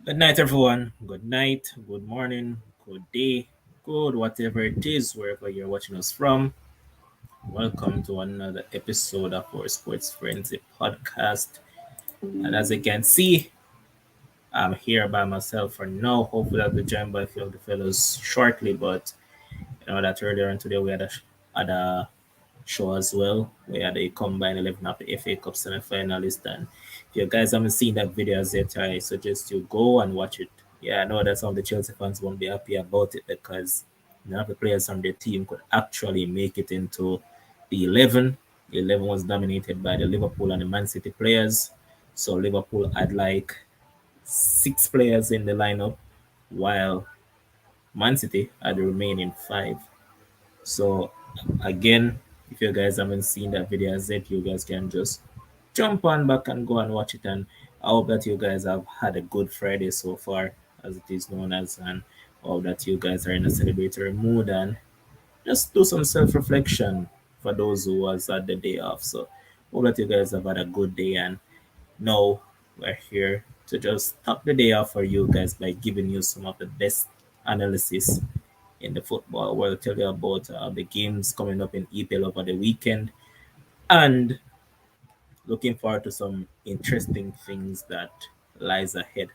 Good night, everyone. Good night, good morning, good day, good whatever it is, wherever you're watching us from. Welcome to another episode of our Sports Frenzzyy podcast. And as you can see, I'm here by myself for now. Hopefully, I'll be joined by a few of the fellows shortly. But you know that earlier on today we had a show as well. We had a combined 11 of the FA Cup semi-finalist. And if you guys haven't seen that video as yet, I suggest you go and watch it. Yeah, I know that some of the Chelsea fans won't be happy about it because none of the players on their team could actually make it into the 11. The 11 was dominated by the Liverpool and the Man City players. So Liverpool had like six players in the lineup, while Man City had the remaining five. So again, if you guys haven't seen that video as yet, you guys can just jump on back and go and watch it. And I hope that you guys have had a good Friday so far, as it is known as, and I hope that you guys are in a celebratory mood and just do some self-reflection for those who was at the day off. So hope that you guys have had a good day, and now we're here to just top the day off for you guys by giving you some of the best analysis in the football. We'll tell you about the games coming up in EPL over the weekend and looking forward to some interesting things that lies ahead.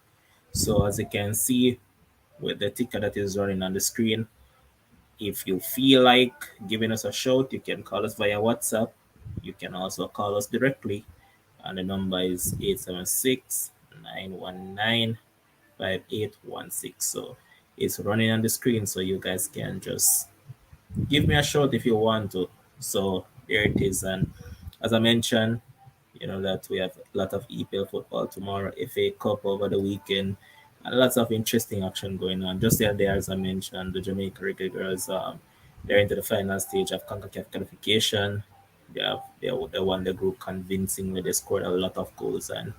So as you can see with the ticker that is running on the screen, if you feel like giving us a shout, you can call us via WhatsApp. You can also call us directly, and the number is 876-919-5816. So it's running on the screen, so you guys can just give me a shout if you want to. So there it is. And as I mentioned, you know that we have a lot of EPL football tomorrow, FA Cup over the weekend, and lots of interesting action going on. Just the other day, as I mentioned, the Jamaica Reggae Girls, they're into the final stage of CONCACAF qualification. They won the group convincingly. They scored a lot of goals, and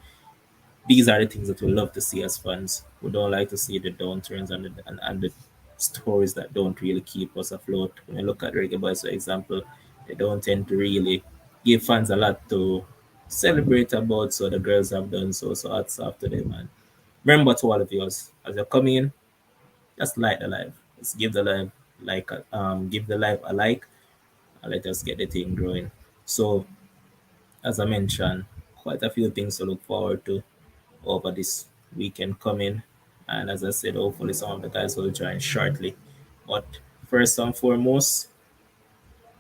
these are the things that we love to see as fans. We don't like to see the downturns and the stories that don't really keep us afloat. When you look at Reggae Boys, for example, they don't tend to really give fans a lot to celebrate about. So the girls have done so. So hats off to them. And remember to all of you, as you're coming in, just like the live. Just give the live give the live a like, and let us get the thing growing. So as I mentioned, quite a few things to look forward to over this weekend coming. And as I said, hopefully some of the guys will join shortly. But first and foremost,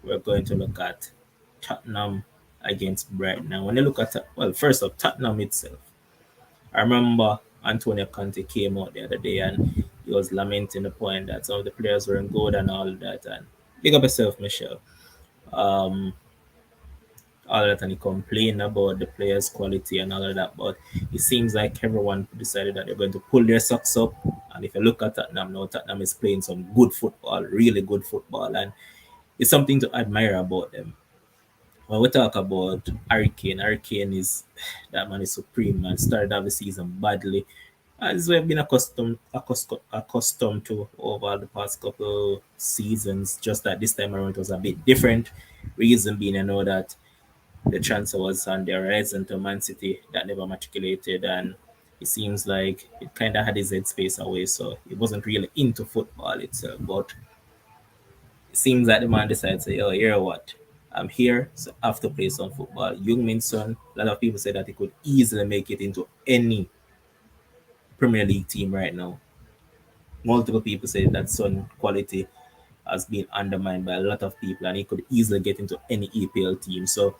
we're going to look at Tottenham against Brighton. Now, when you look at, well, first of Tottenham itself, I remember Antonio Conte came out the other day and he was lamenting the point that some of the players weren't good and all that. And big up yourself, Michelle. Um, all that, and he complained about the players' quality and all of that. But it seems like everyone decided that they're going to pull their socks up. And if you look at Tottenham now, Tottenham is playing some good football, really good football, and it's something to admire about them. When we talk about Harry Kane is that man is supreme, man. Started off the season badly, as we've been accustomed to over the past couple seasons. Just that this time around it was a bit different. Reason being, I know that the transfer was on the horizon to Man City that never matriculated, and it seems like it kind of had his headspace away, so he wasn't really into football itself. But it seems like the man decided to say, "Oh, you know what? I'm here, so I have to play some football." Young Son, a lot of people say that he could easily make it into any Premier League team right now. Multiple people say that Son quality has been undermined by a lot of people, and he could easily get into any EPL team. So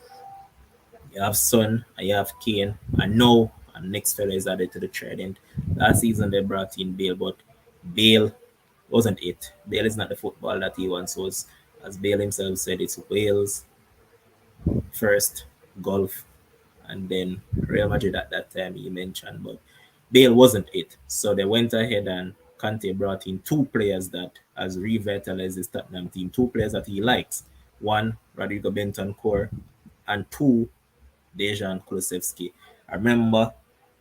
you have Son, and you have Kane, and now and next fella is added to the trident. Last season they brought in Bale, but Bale wasn't it. Bale is not the football that he once was. As Bale himself said, it's Wales first, golf, and then Real Madrid at that time he mentioned. But Bale wasn't it. So they went ahead and Conte brought in two players that has revitalized his Tottenham team, two players that he likes. One, Rodrigo Bentoncourt, and two, Dejan Kulusevski. I remember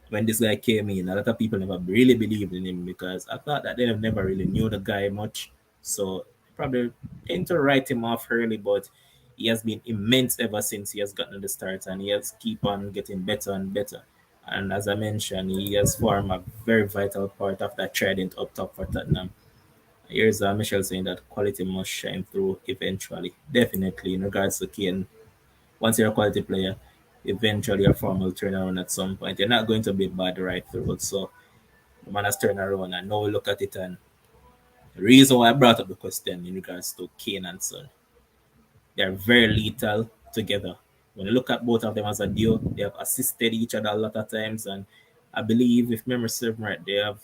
when this guy came in, a lot of people never really believed in him because I thought that they never really knew the guy much. So probably tend to write him off early, but he has been immense ever since he has gotten the start, and he has keep on getting better and better. And as I mentioned, he has formed a very vital part of that trident up top for Tottenham. Here's Michelle saying that quality must shine through eventually. Definitely, in regards to Kane, once you're a quality player, eventually your form will turn around at some point. You're not going to be bad right through. So the man has turned around, and now we look at it. And the reason why I brought up the question in regards to Kane and Son, they're very lethal together. When you look at both of them as a duo, they have assisted each other a lot of times. And I believe, if memory serves me right, they have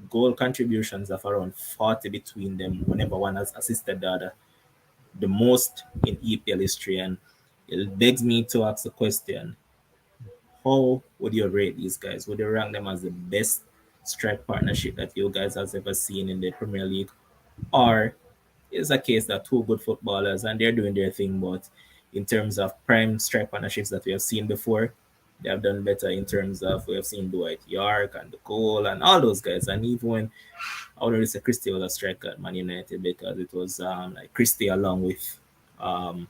goal contributions of around 40 between them whenever one has assisted the other, the most in EPL history. And it begs me to ask the question, how would you rate these guys? Would you rank them as the best strike partnership that you guys has ever seen in the Premier League? Or is a case that two good footballers and they're doing their thing, but in terms of prime strike partnerships that we have seen before, they have done better in terms of we have seen Dwight York and the Cole and all those guys. And even when I would say Christie was a striker at Man United because it was like Christie along with um,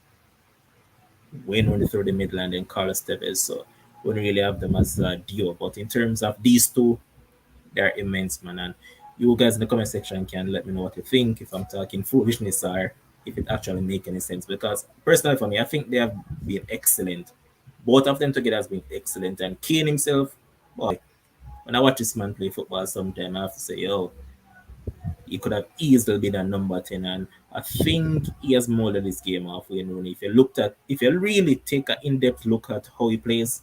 Wayne Rooney through the Midland and Carlos Tevez. So we don't really have them as a duo. But in terms of these two, they're immense, man. And you guys in the comment section can let me know what you think, if I'm talking foolishness or if it actually make any sense. Because personally for me, I think they have been excellent. Both of them together has been excellent. And Kane himself, boy, when I watch this man play football sometime, I have to say, yo, he could have easily been a number 10. And I think he has molded his game off Wayne Rooney. If you really take an in-depth look at how he plays,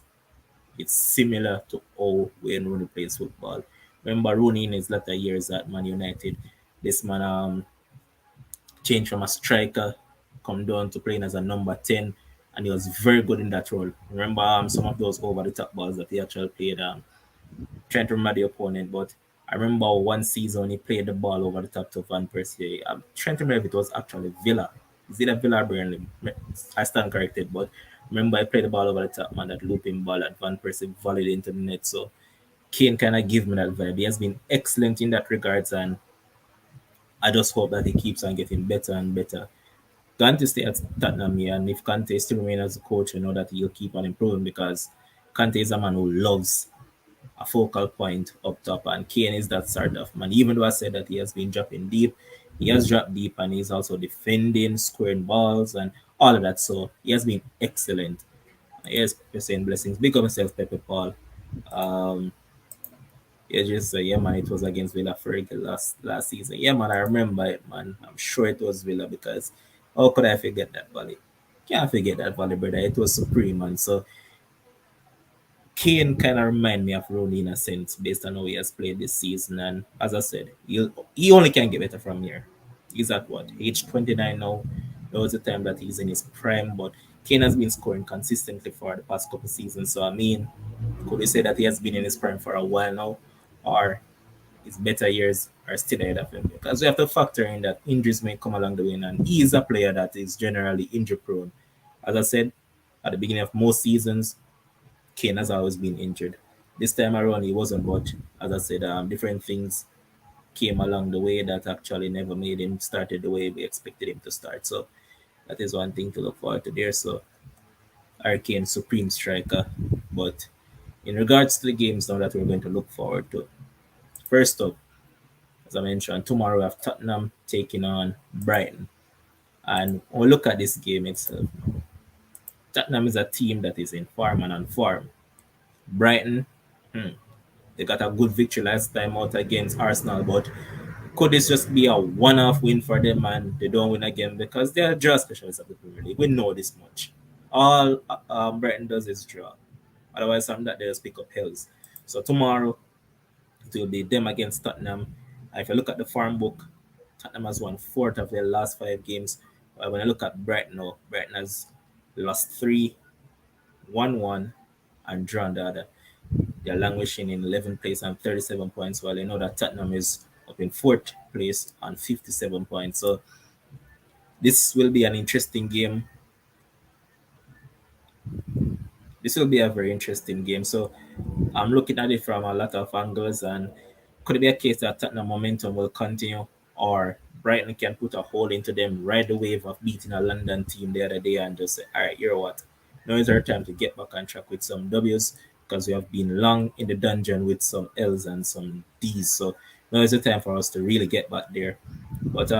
it's similar to how Wayne Rooney plays football. Remember Rooney in his latter years at Man United, this man changed from a striker, come down to playing as a number 10, and he was very good in that role. Remember some of those over the top balls that he actually played. Trying to remember the opponent, but I remember one season when he played the ball over the top to Van Persie. I'm trying to remember if it was actually Villa. Is it a Villa or Burnley? I stand corrected, but remember I played the ball over the top, man, that looping ball that Van Persie volleyed into the net. So Kane kind of give me that vibe. He has been excellent in that regards, and I just hope that he keeps on getting better and better. Kante stay at Tottenham here, and if Kante still remain as a coach, you know that he'll keep on improving because Kante is a man who loves a focal point up top, and Kane is that sort of man. Even though I said that he has been dropping deep, he has dropped deep, and he's also defending, scoring balls, and all of that. So he has been excellent. Yes, saying blessings. Big up myself, Pepe Paul. Um, yeah, just yeah, man. It was against Villa Fergie last season. Yeah, man. I remember it, man. I'm sure it was Villa because how could I forget that volley? Can't forget that volley, brother. It was supreme, man. So Kane kind of remind me of Rooney in a sense based on how he has played this season. And as I said, he only can get better from here. He's at what, age 29 now? There was a time that he's in his prime, but Kane has been scoring consistently for the past couple seasons. So, I mean, could we say that he has been in his prime for a while now? Or his better years are still ahead of him? Because we have to factor in that injuries may come along the way, and he is a player that is generally injury prone. As I said, at the beginning of most seasons, Kane has always been injured. This time around, he wasn't, but as I said, different things came along the way that actually never made him started the way we expected him to start. So that is one thing to look forward to there. So our Kane supreme striker. But in regards to the games now that we're going to look forward to, first up, as I mentioned, tomorrow we have Tottenham taking on Brighton. And when we look at this game itself, Tottenham is a team that is in form and on form. Brighton, they got a good victory last time out against Arsenal, but could this just be a one-off win for them and they don't win again because they're draw specialists of the Premier League? We know this much. All Brighton does is draw. Otherwise, some that they just pick up hills. So tomorrow it will be them against Tottenham. And if you look at the farm book, Tottenham has won fourth of their last 5 games. When I look at Brighton now, Brighton has lost three, won one, and drawn the other. They're languishing in 11th place and 37 points, while you know that Tottenham is up in 4th place on 57 points. So this will be an interesting game. This will be a very interesting game. So I'm looking at it from a lot of angles, and could it be a case that Tottenham momentum will continue, or Brighton can put a hole into them, ride the wave of beating a London team the other day, and just say, all right, you know what? Now is our time to get back on track with some W's. because we have been long in the dungeon with some L's and some D's. So now is the time for us to really get back there. But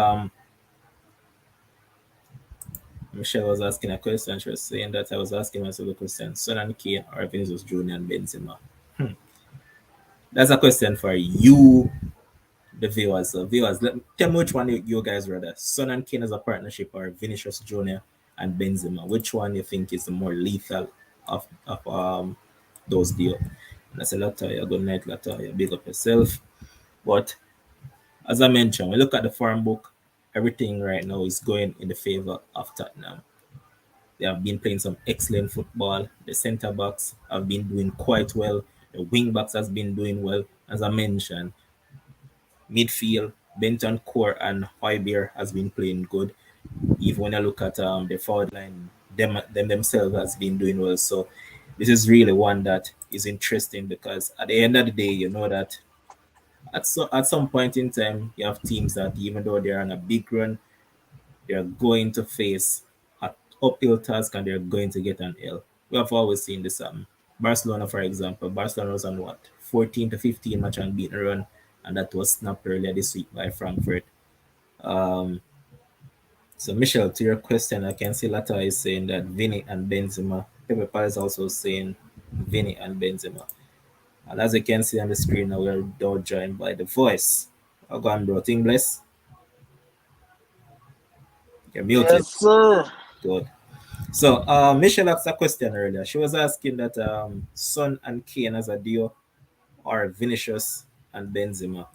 Michelle was asking a question. She was saying that I was asking myself the question: Son and Kane or Vinicius Junior and Benzema? That's a question for you, the viewers. So viewers, tell me which one you guys rather: Son and Kane as a partnership or Vinicius Junior and Benzema? Which one you think is the more lethal of those deal? And I said, Latoya, good night, Latoya. Big up yourself. But as I mentioned, we look at the farm book, everything right now is going in the favor of Tottenham. They have been playing some excellent football. The centre backs have been doing quite well. The wing backs has been doing well. As I mentioned, midfield, Benton Core and Hoybier has been playing good. Even when I look at the forward line, them themselves has been doing well. So this is really one that is interesting because at the end of the day, you know that at some point in time, you have teams that even though they're on a big run, they're going to face an uphill task and they're going to get an L. We have always seen this happen. Barcelona, for example, Barcelona was on what 14 to 15 match unbeaten run, and that was snapped earlier this week by Frankfurt. Um, so, Michelle, to your question, I can see Lata is saying that Vinny and Benzema. Pepe Pa is also saying Vinny and Benzema. And as you can see on the screen now, we're now joined by the voice. Oh, go on, bro. Thing bless. You're muted. Yes, sir. Good. So, Michelle asked a question earlier. She was asking that Son and Kane as a duo or Vinicius and Benzema.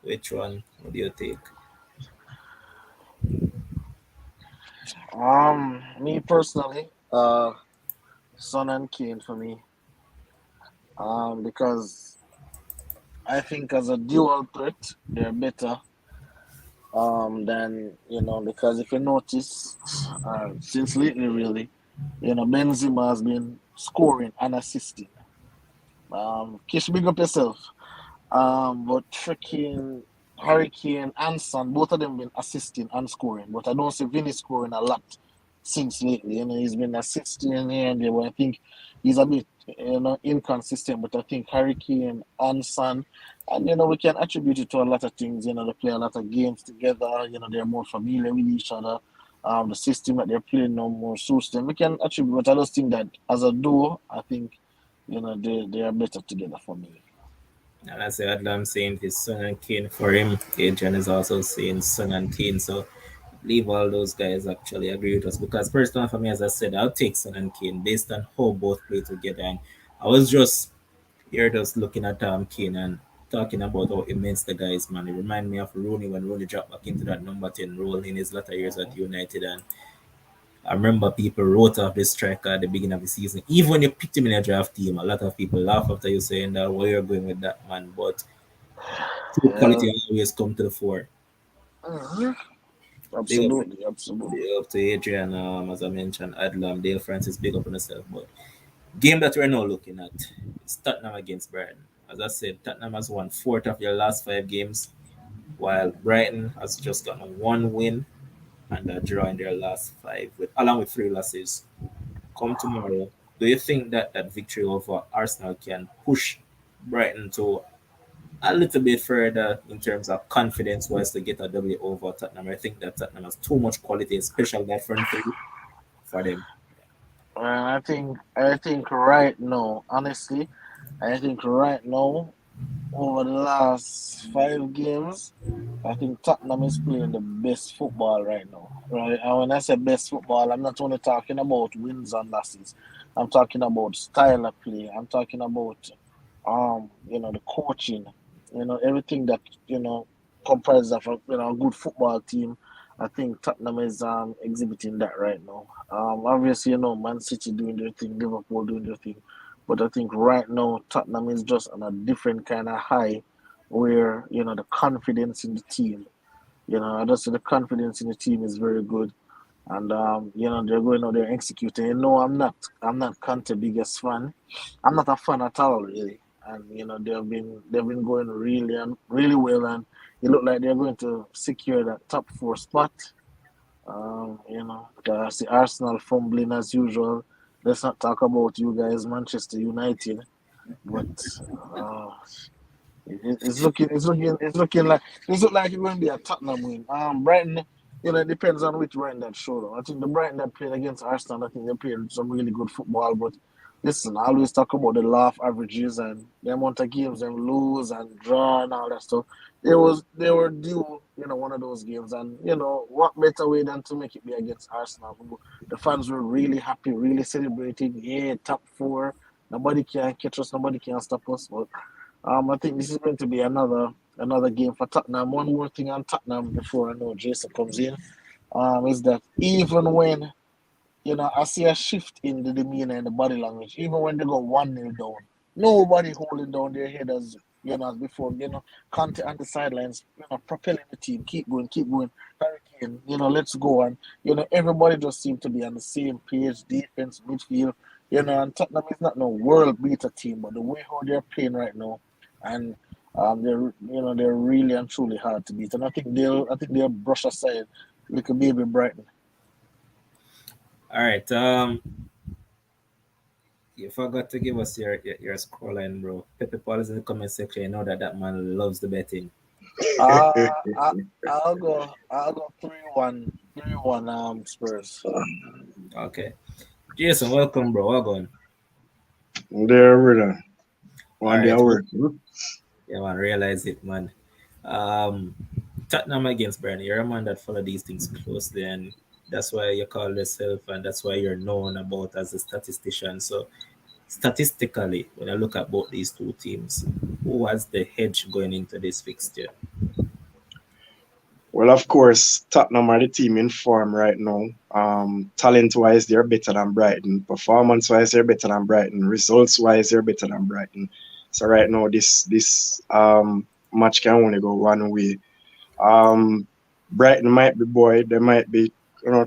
Which one would you take? Me personally, Son and Kane for me. Because I think as a dual threat, they're better. Than because if you notice, since lately, really, Benzema has been scoring and assisting. Kish, big up yourself. But freaking Hurricane and Son, both of them been assisting and scoring. But I don't see Vinny scoring a lot since lately. He's been assisting here and there. But I think he's a bit, inconsistent. But I think Hurricane and Son, and we can attribute it to a lot of things. They play a lot of games together. They're more familiar with each other. The system that they're playing no more suits them. We can attribute, but I just think that as a duo, I think they are better together for me. And as Adlam saying his Son and Kane for him, Adrian is also saying Son and Kane. So, leave all those guys actually agree with us because personally for me, as I said, I'll take Son and Kane based on how both play together. And I was just here just looking at Kane and talking about how immense the guy is, man. It reminded me of Rooney when Rooney dropped back into that number 10 role in his latter years at United. And I remember people wrote off this striker at the beginning of the season. Even when you picked him in a draft team, a lot of people laugh after you saying that where you're going with that man. But true Yeah. quality always come to the fore. Mhm. Big up, Absolutely, absolutely. big up to Adrian, as I mentioned, Adlam, Dale Francis, big up on yourself. But game that we're now looking at is Tottenham against Brighton. As I said, Tottenham has won fourth of their last 5 games, while Brighton has just gotten one win and a draw in their last five, with along with 3 losses. Come tomorrow, do you think that that victory over Arsenal can push Brighton to a little bit further in terms of confidence wise to get a W over Tottenham? I think that Tottenham has too much quality, especially that front three for them. I think right now, honestly, I think right now, over the last 5 games, I think Tottenham is playing the best football right now. Right, and when I say best football, I'm not only talking about wins and losses. I'm talking about style of play. I'm talking about the coaching. Everything that comprises of a good football team. I think Tottenham is exhibiting that right now. Obviously, Man City doing their thing, Liverpool doing their thing, but I think right now Tottenham is just on a different kind of high, where the confidence in the team. I just say the confidence in the team is very good, and they're going out there executing. I'm not Conte biggest fan. I'm not a fan at all, really. And they've been going really and really well, and it look like they're going to secure that top four spot. I see Arsenal fumbling as usual. Let's not talk about you guys, Manchester United. But uh, it's looking like it's going to be a Tottenham win. Brighton, it depends on which Brighton that showed up. I think the Brighton that played against Arsenal, I think they played some really good football. But listen, I always talk about the laugh averages and the amount of games them lose and draw and all that stuff. They were due, one of those games, and what better way than to make it be against Arsenal? The fans were really happy, really celebrating. Yeah, top four. Nobody can catch us. Nobody can stop us. But I think this is going to be another game for Tottenham. One more thing on Tottenham before I know Jason comes in, is that even when I see a shift in the demeanor and the body language, even when they go 1-0 down, nobody holding down their head as before. Conte on the sidelines, propelling the team, keep going, Hurricane, let's go, and everybody just seems to be on the same page, defense, midfield. And Tottenham is not no world beater team, but the way how they're playing right now, and they're really and truly hard to beat, and I think they'll brush aside little baby Brighton. All right. You forgot to give us your scoreline, bro. Pepe Paul is in the comment section. You know that man loves the betting. Uh, I, I'll go 3-1, 3-1. Spurs. Okay. Jason, welcome, bro. Welcome. There, brother. All One day I right. work. Yeah, man. Realize it, man. Um, Tottenham against Burnley. You're a man that follow these things closely, and that's why you call yourself, and that's why you're known about as a statistician. So, statistically, when I look at both these two teams, who has the edge going into this fixture? Well, of course, Tottenham are the team in form right now. Talent-wise, they're better than Brighton. Performance-wise, they're better than Brighton. Results-wise, they're better than Brighton. So right now, this match can only go one way. Um, Brighton might be buoyed. They might be, you know,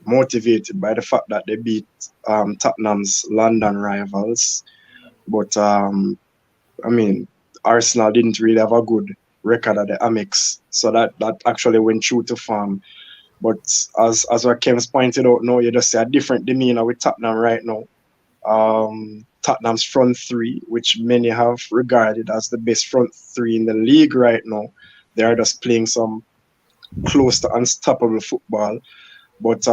motivated by the fact that they beat Tottenham's London rivals. But I mean, Arsenal didn't really have a good record at the Amex, so that actually went true to form. But as what Kev's pointed out, now you just see a different demeanor with Tottenham right now. Tottenham's front three, which many have regarded as the best front three in the league right now, they are just playing some close to unstoppable football. But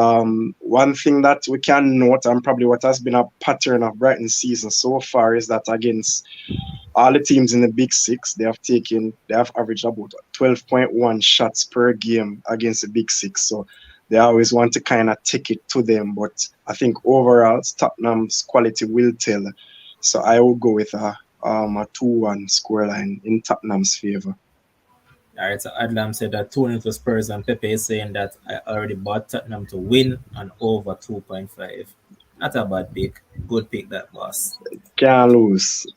one thing that we can note, and probably what has been a pattern of Brighton's season so far, is that against all the teams in the Big Six, they have averaged about 12.1 shots per game against the Big Six. So they always want to kind of take it to them. But I think overall, Tottenham's quality will tell. So I will go with a 2-1 scoreline in Tottenham's favor. All right, so Adlam said that 2-0 to Spurs, and Pepe is saying that I already bought Tottenham to win and over 2.5. Not a bad pick. Good pick, that boss. Can't lose.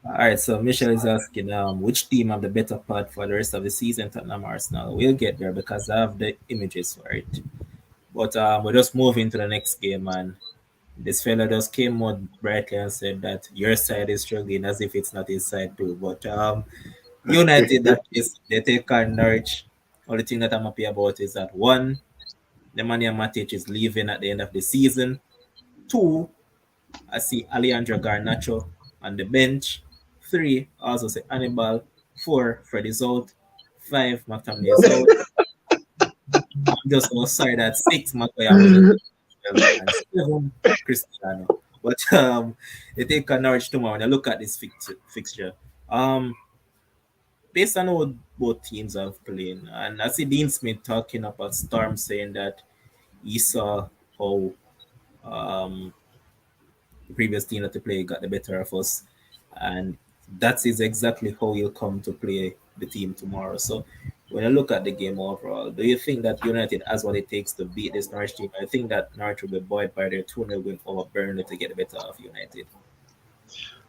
All right, so Michelle is asking which team have the better part for the rest of the season, Tottenham or Arsenal. We'll get there because I have the images for it. But we'll just move into the next game, and this fella just came out brightly and said that your side is struggling as if it's not his side too. But United, that is, they take on Norwich. Only thing that I'm happy about is that one, Nemanja Matic is leaving at the end of the season. Two, I see Alejandro Garnacho on the bench. Three, I also say Hannibal. Four, Freddie's out. Five, McTominay is out. I'm just so sorry that six, Makoya wasn't, and seven, Cristiano. But they take on Norwich tomorrow. When I look at this fixture, um, based on how both teams have played, and I see Dean Smith talking about Storm saying that he saw how um, the previous team that they play got the better of us, and that is exactly how he'll come to play the team tomorrow. So when I look at the game overall, do you think that United has what it takes to beat this Norwich team? I think that Norwich will be buoyed by their 2-0 win over Burnley to get the better of United.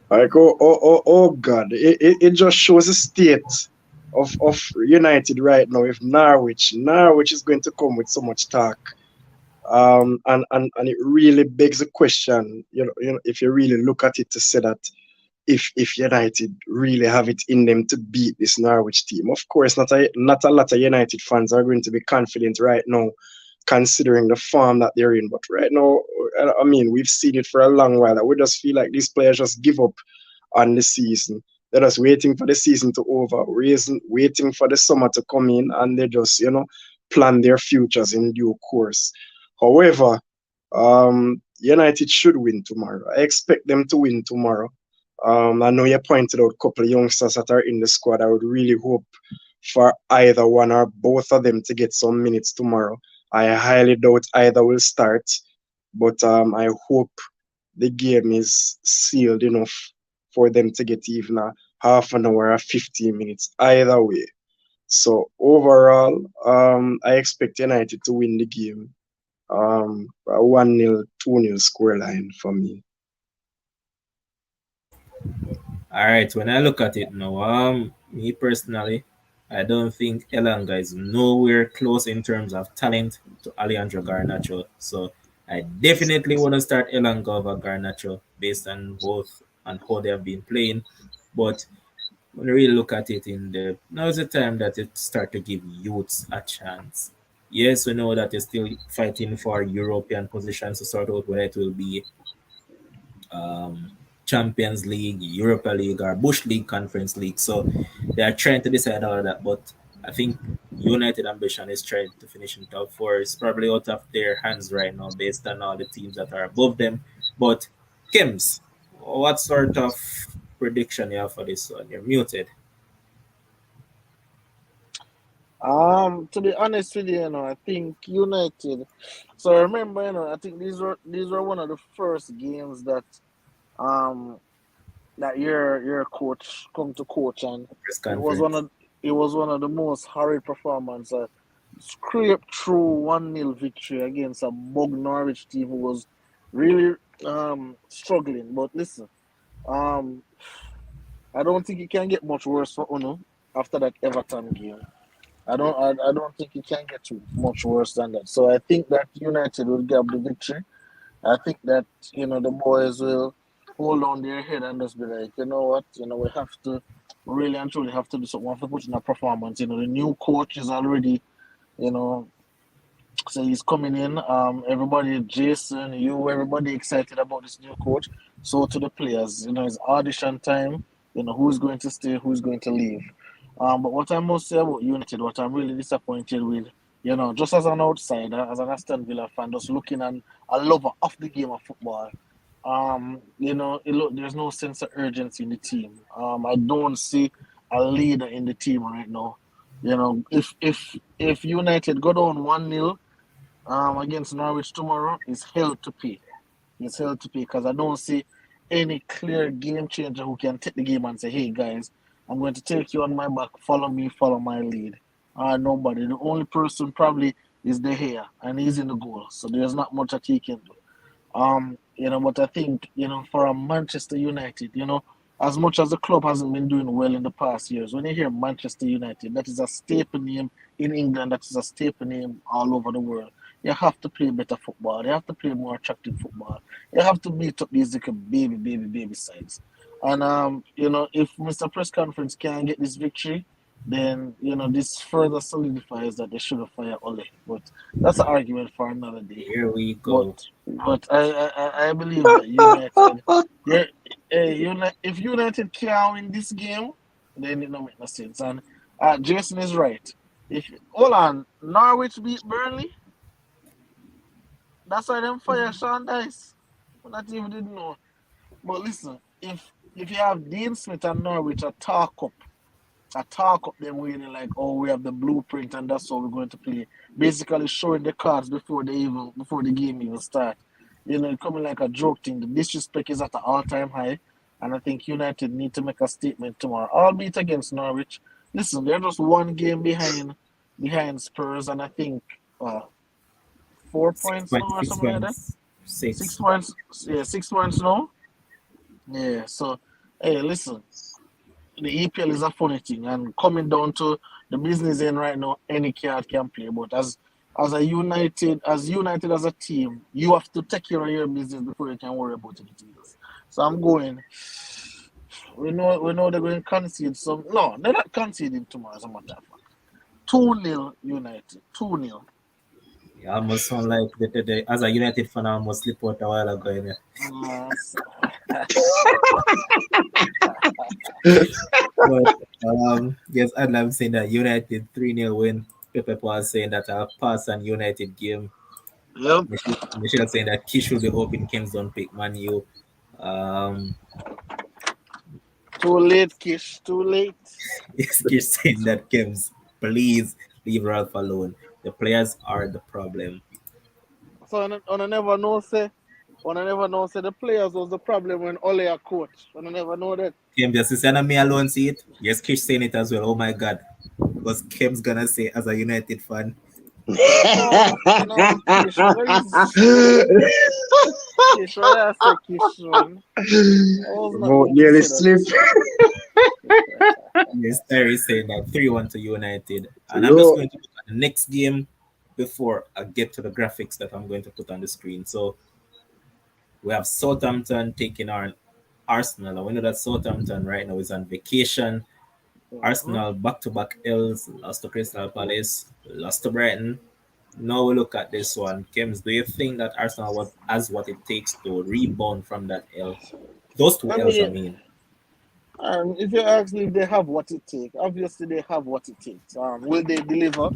Like, oh God, it just shows the state of United right now. If Norwich is going to come with so much talk, and it really begs the question, if you really look at it to say that if United really have it in them to beat this Norwich team, of course, not a lot of United fans are going to be confident right now considering the form that they're in. But right now, I mean, we've seen it for a long while. We just feel like these players just give up on the season. They're just waiting for the season to over, waiting for the summer to come in, and they just, plan their futures in due course. However, United should win tomorrow. I expect them to win tomorrow. I know you pointed out a couple of youngsters that are in the squad. I would really hope for either one or both of them to get some minutes tomorrow. I highly doubt either will start, but I hope the game is sealed enough for them to get even a half an hour or 15 minutes, either way. So overall, I expect United to win the game. A 1-0, 2-0 scoreline for me. All right, when I look at it now, me personally, I don't think Elanga is nowhere close in terms of talent to Alejandro Garnacho. So I definitely want to start Elanga over Garnacho based on both on how they have been playing. But when you really look at it, now is the time that it start to give youths a chance. Yes, we know that they're still fighting for European positions to sort out whether it will be um, Champions League, Europa League, or Bush League, Conference League. So they are trying to decide all of that. But I think United ambition is trying to finish in top four. It's probably out of their hands right now based on all the teams that are above them. But Kims, what sort of prediction you have for this one? You're muted. To be honest with you, I think United. So remember, I think these were one of the first games that um that your coach come to coach, and Press it was one conference. of it was one of the most hurried performance. Scraped through 1-0 victory against a bug Norwich team who was really struggling. But listen, um I don't think it can get much worse for Uno after that Everton game. I don't think it can get too much worse than that. So I think that United will get the victory. I think that the boys will hold on their head and just be like, you know what, we have to really and truly have to do something. We have to put in a performance. The new coach is already, you know, so he's coming in. Everybody, Jason, everybody excited about this new coach. So to the players, it's audition time. Who's going to stay, who's going to leave. But what I must say about United, what I'm really disappointed with, just as an outsider, as an Aston Villa fan, just looking and a lover of the game of football. There's no sense of urgency in the team. I don't see a leader in the team right now. If United go down 1-0 against Norwich tomorrow, is hell to pay. It's hell to pay because I don't see any clear game changer who can take the game and say, "Hey guys, I'm going to take you on my back. Follow me. Follow my lead." Nobody. The only person probably is De Gea, and he's in the goal. So there's not much that he can do. But I think, for a Manchester United, as much as the club hasn't been doing well in the past years, when you hear Manchester United, that is a staple name in England, that is a staple name all over the world. You have to play better football. You have to play more attractive football. You have to meet up these little baby sides. And if Mr. Press Conference can get this victory, then this further solidifies that they should have fired Ole. But that's an argument for another day. Here we But go. I believe that United, yeah, if United can't win this game, then it don't make no sense. And Jason is right. If hold on, Norwich beat Burnley. That's why them fire Sean Dice. We not even didn't know. But listen, if you have Dean Smith and Norwich a talk up them way they're like, oh, we have the blueprint and that's how we're going to play. Basically showing the cards before the game even start. Coming like a joke thing. The disrespect is at an all-time high, and I think United need to make a statement tomorrow, albeit against Norwich. Listen, they're just one game behind Spurs, and I think 4 points now or Six something like that. points. 6 Six. points, yeah, 6 points now. Yeah, so hey, listen, the EPL is a funny thing, and coming down to the business end right now, any card can play. But as United as a team, you have to take care of your business before you can worry about anything else. So I'm going. We know they're going to concede some. No, they're not conceding tomorrow. As a matter of fact, 2-0 United. 2-0. You almost sound like as a United fan, I almost slip out a while ago. Yes. But yes, and I'm saying that United 3-0 win. Pepe was saying that I'll pass on United game. Yep. Michelle saying that Kish will be hoping Kingston pick Man U. Um, Too late, Kish. Too late. is Kish saying that Kims, please leave Ralph alone. The players are the problem. So on I never know say on I never know say the players was the problem when Ole a coach. On I never know that. Kim just is me alone see it. Yes, Kish saying it as well. Oh my god. Because Kim's gonna say as a United fan. No, Kish. What is Kish? What I say, Kish, man? I was not Vote going to nearly say that. slip. Yes, Terry saying that 3-1 to United. And I'm just Yo, going to look at the next game before I get to the graphics that I'm going to put on the screen. So we have Southampton taking on Arsenal. And we know that Southampton right now is on vacation. Mm-hmm. Arsenal back-to-back L's, lost to Crystal Palace, lost to Brighton. Now we look at this one. Kims, do you think that Arsenal has what it takes to rebound from that L? Those two I L's, I mean, mean. if you ask me if they have what it takes, obviously they have what it takes. Will they deliver?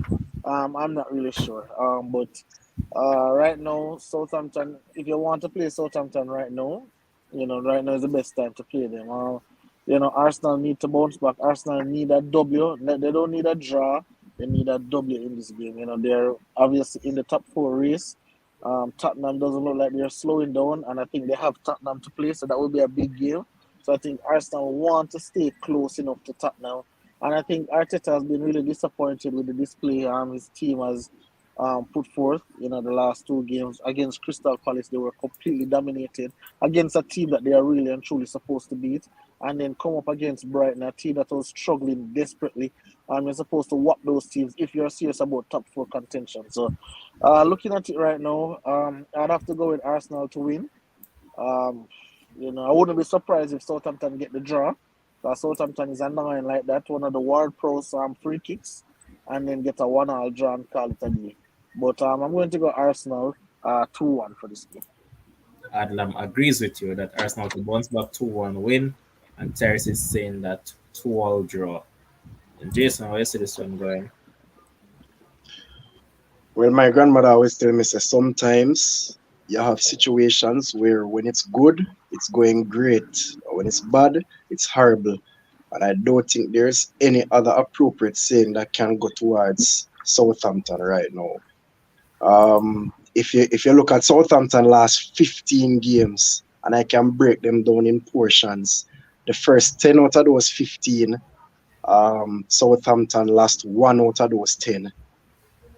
I'm not really sure. But right now, Southampton, if you want to play Southampton right now, right now is the best time to play them. Arsenal need to bounce back. Arsenal need a W. They don't need a draw. They need a W in this game. They're obviously in the top four race. Tottenham doesn't look like they're slowing down, and I think they have Tottenham to play, so that will be a big game. So I think Arsenal want to stay close enough to Tottenham. And I think Arteta has been really disappointed with the display his team has put forth. The last two games against Crystal Palace, they were completely dominated against a team that they are really and truly supposed to beat. And then come up against Brighton, a team that was struggling desperately. You're supposed to whop those teams if you're serious about top four contention. So, looking at it right now, I'd have to go with Arsenal to win. Um, I wouldn't be surprised if Southampton get the draw. Because Southampton is annoying like that. One of the world pros free kicks, and then get a 1-all draw and call it a day. But I'm going to go Arsenal 2-1 for this game. Adlam agrees with you that Arsenal to bounce back 2-1 win, and Terrace is saying that 2-all draw. And Jason, how you see this one going? well, my grandmother always tell me, say, sometimes you have situations where when it's good, it's going great. Or when it's bad, it's horrible. And I don't think there's any other appropriate saying that can go towards Southampton right now. If you look at Southampton last 15 games, and I can break them down in portions, the first 10 out of those 15, Southampton lost one out of those 10.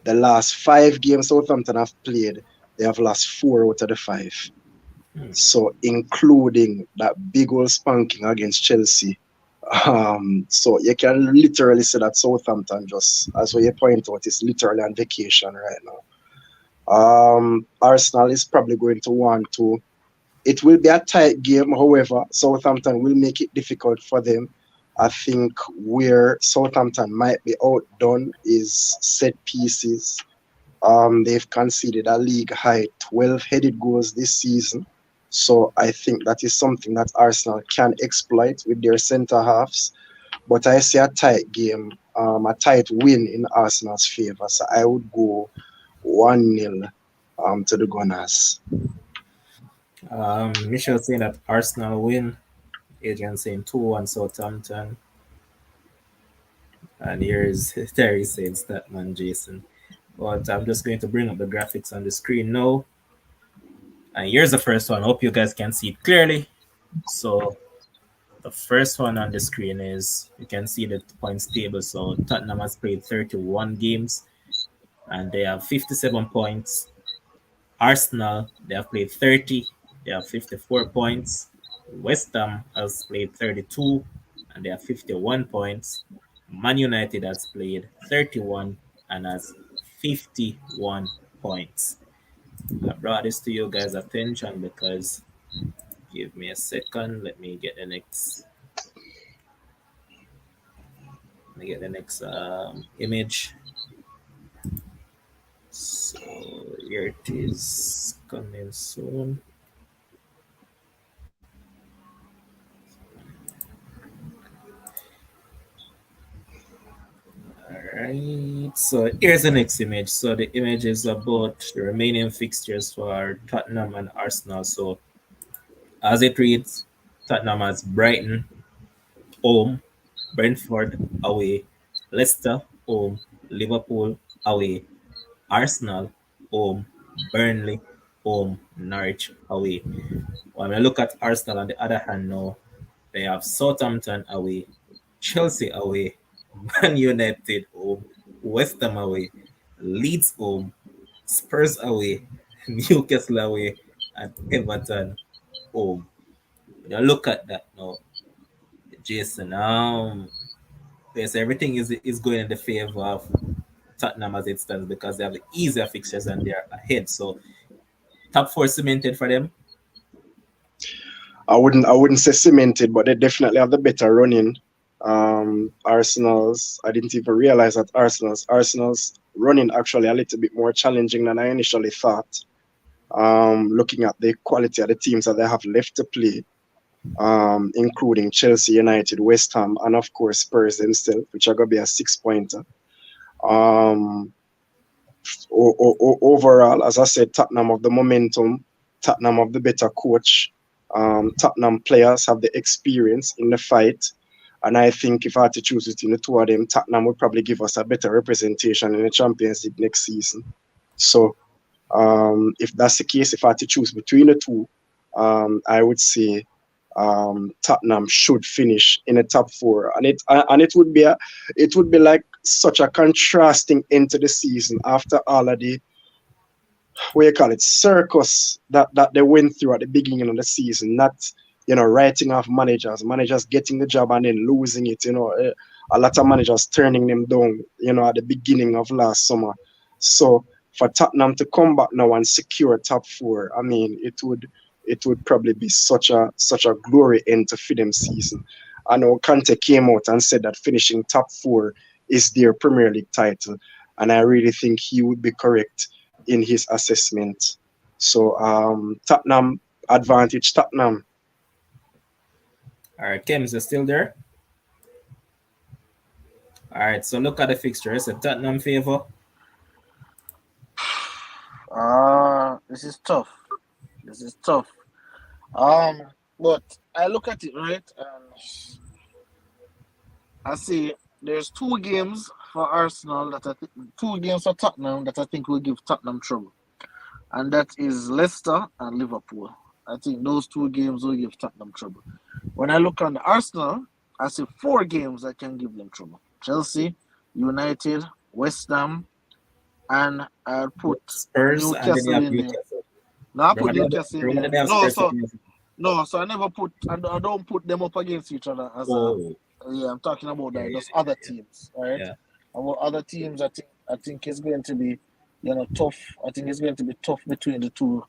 The last 5 games Southampton have played, they have lost 4 out of the 5. Hmm. So including that big old spanking against Chelsea. So you can literally say that Southampton, just as what you point out, is literally on vacation right now. Arsenal is probably going to want to. It will be a tight game, however, Southampton will make it difficult for them. I think where Southampton might be outdone is set pieces. They've conceded a league high 12 headed goals this season. So I think that is something that Arsenal can exploit with their centre halves. But I see a tight game, a tight win in Arsenal's favour. So I would go 1-0 to the Gunners. Michelle saying that Arsenal win. Adrian saying 2-1 Southampton. And here's Terry saying Statman Jason. But I'm just going to bring up the graphics on the screen now. And here's the first one. I hope you guys can see it clearly. So the first one on the screen is you can see the points table. So Tottenham has played 31 games and they have 57 points. Arsenal, they have played 30, they have 54 points. West Ham has played 32 and they have 51 points. Man United has played 31 and has 51 points. I brought this to you guys' attention because give me a second. Let me get the next image. So here it is coming soon. Alright, so here's the next image. So the image is about the remaining fixtures for Tottenham and Arsenal. So as it reads, Tottenham has Brighton home, Brentford away, Leicester home, Liverpool away, Arsenal home, Burnley home, Norwich away. When we look at Arsenal on the other hand now, they have Southampton away, Chelsea away, Man United home, West Ham away, Leeds home, Spurs away, Newcastle away, and Everton home. When you look at that now, Jason, yes, everything is going in the favor of Tottenham as it stands because they have the easier fixtures and they're ahead. So top four cemented for them. I wouldn't say cemented, but they definitely have the better running. Arsenal's, I didn't even realize that Arsenal's running actually a little bit more challenging than I initially thought. Looking at the quality of the teams that they have left to play, including Chelsea, United, West Ham, and of course Spurs themselves, which are gonna be a 6 pointer. Um, Overall, as I said, Tottenham of the momentum, Tottenham of the better coach. Tottenham players have the experience in the fight. And I think if I had to choose between the two of them, Tottenham would probably give us a better representation in the Champions League next season. So if that's the case, if I had to choose between the two, I would say Tottenham should finish in the top four, and it would be like such a contrasting end to the season after all of the what you call it circus that they went through at the beginning of the season. Not writing off managers getting the job and then losing it. A lot of managers turning them down. At the beginning of last summer. So for Tottenham to come back now and secure top four, I mean, it would probably be such a glory end to for them season. I know Conte came out and said that finishing top four is their Premier League title, and I really think he would be correct in his assessment. So Tottenham advantage Tottenham. All right, Kim, is it still there? All right, so look at the fixtures. A Tottenham favor. This is tough. This is tough. But I look at it right, and I see there's two games for Arsenal two games for Tottenham that I think will give Tottenham trouble, and that is Leicester and Liverpool. I think those two games will give Tottenham trouble. When I look on the Arsenal, I see four games that can give them trouble: Chelsea, United, West Ham, and I'll put Spurs, and then you Newcastle have in there. Newcastle. No, I put Remember Newcastle in remember there. they have Spurs second. No, so I don't put them up against each other as a. Oh, Yeah, I'm talking about yeah, that. yeah, Those other teams, right? yeah. About other teams, I think it's going to be, tough. I think it's going to be tough between the two.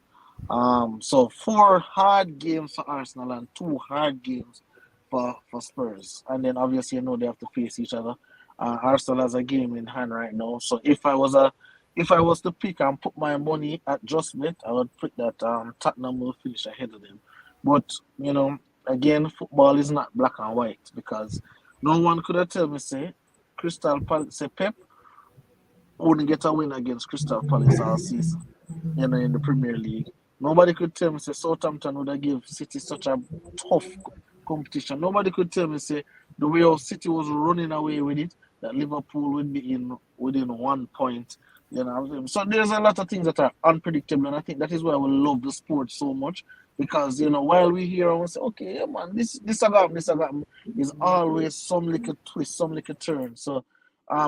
So four hard games for Arsenal and two hard games for Spurs, and then obviously they have to face each other. Arsenal has a game in hand right now. So if I was to pick and put my money at just bet, I would pick that Tottenham will finish ahead of them. But again, football is not black and white because no one could have tell me say Crystal Palace say Pep wouldn't get a win against Crystal Palace all season, in the Premier League. Nobody could tell me say Southampton would have give City such a tough competition. Nobody could tell me say the way our City was running away with it, that Liverpool would be in within 1 point. So there's a lot of things that are unpredictable, and I think that is why we love the sport so much. Because while we hear and we say, okay, yeah, man, this I got, is always some little twist, some little turn. So,